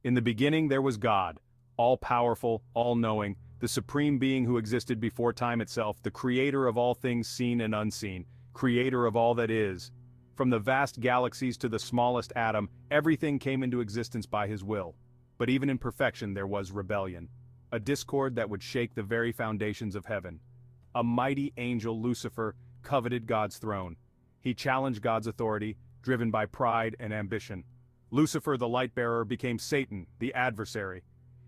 In the beginning there was God, all-powerful, all-knowing, the supreme being who existed before time itself, the creator of all things seen and unseen, creator of all that is. From the vast galaxies to the smallest atom, everything came into existence by his will. But even in perfection there was rebellion. A discord that would shake the very foundations of heaven. A mighty angel, Lucifer, coveted God's throne. He challenged God's authority, driven by pride and ambition. Lucifer the light-bearer became Satan, the adversary.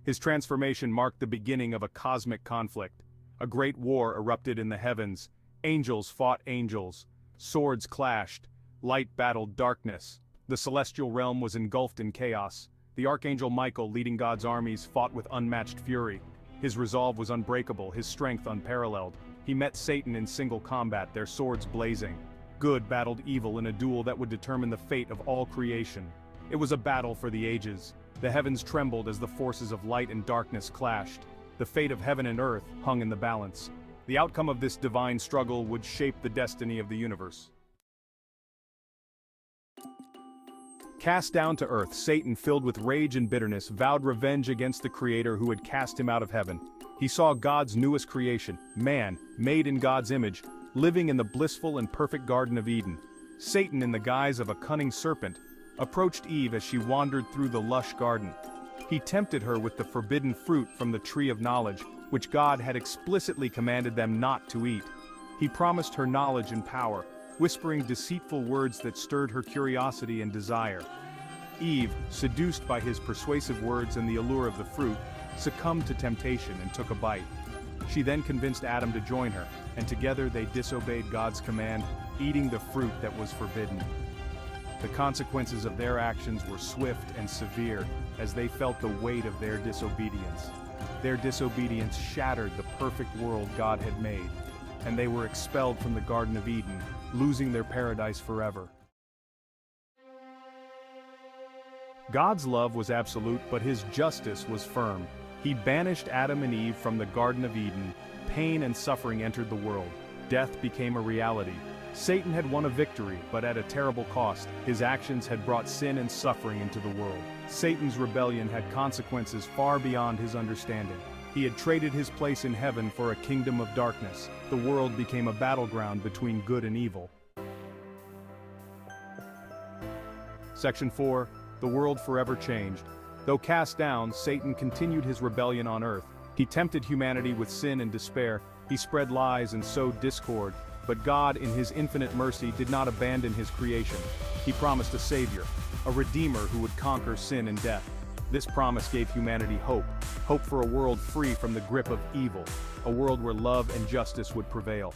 His transformation marked the beginning of a cosmic conflict. A great war erupted in the heavens. Angels fought angels. Swords clashed. Light battled darkness. The celestial realm was engulfed in chaos. The archangel Michael, leading God's armies, fought with unmatched fury. His resolve was unbreakable, his strength unparalleled. He met Satan in single combat, their swords blazing. Good battled evil in a duel that would determine the fate of all creation. It was a battle for the ages. The heavens trembled as the forces of light and darkness clashed. The fate of heaven and earth hung in the balance. The outcome of this divine struggle would shape the destiny of the universe. Cast down to earth, Satan, filled with rage and bitterness, vowed revenge against the Creator who had cast him out of heaven. He saw God's newest creation, man, made in God's image, living in the blissful and perfect Garden of Eden. Satan, in the guise of a cunning serpent, approached Eve as she wandered through the lush garden. He tempted her with the forbidden fruit from the tree of knowledge, which God had explicitly commanded them not to eat. He promised her knowledge and power, whispering deceitful words that stirred her curiosity and desire. Eve, seduced by his persuasive words and the allure of the fruit, succumbed to temptation and took a bite. She then convinced Adam to join her, and together they disobeyed God's command, eating the fruit that was forbidden. The consequences of their actions were swift and severe, as they felt the weight of their disobedience. Their disobedience shattered the perfect world God had made, and they were expelled from the Garden of Eden, losing their paradise forever. God's love was absolute, but his justice was firm. He banished Adam and Eve from the Garden of Eden. Pain and suffering entered the world. Death became a reality. Satan had won a victory, but at a terrible cost. His actions had brought sin and suffering into the world. Satan's rebellion had consequences far beyond his understanding. He had traded his place in heaven for a kingdom of darkness. The world became a battleground between good and evil. Section 4. The world forever changed. Though cast down, Satan continued his rebellion on earth. He tempted humanity with sin and despair. He spread lies and sowed discord. But God, in his infinite mercy, did not abandon his creation. He promised a savior, a redeemer who would conquer sin and death. This promise gave humanity hope for a world free from the grip of evil, a world where love and justice would prevail.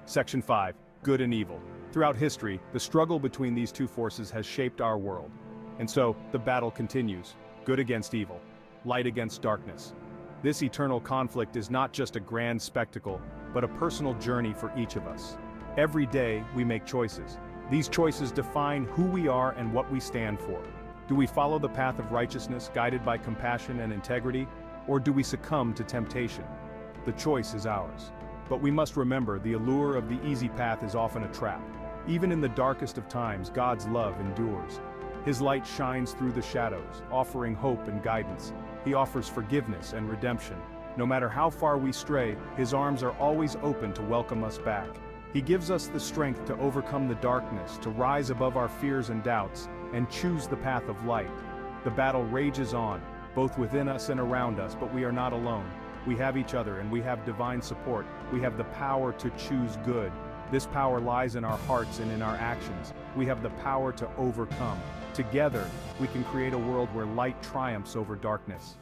Section 5. Good and evil. Throughout history, the struggle between these two forces has shaped our world. And so, the battle continues. Good against evil. Light against darkness. This eternal conflict is not just a grand spectacle, but a personal journey for each of us. Every day, we make choices. These choices define who we are and what we stand for. Do we follow the path of righteousness, guided by compassion and integrity, or do we succumb to temptation? The choice is ours. But we must remember, the allure of the easy path is often a trap. Even in the darkest of times, God's love endures. His light shines through the shadows, offering hope and guidance. He offers forgiveness and redemption. No matter how far we stray, his arms are always open to welcome us back. He gives us the strength to overcome the darkness, to rise above our fears and doubts, and choose the path of light. The battle rages on, both within us and around us, but we are not alone. We have each other and we have divine support. We have the power to choose good. This power lies in our hearts and in our actions. We have the power to overcome. Together, we can create a world where light triumphs over darkness.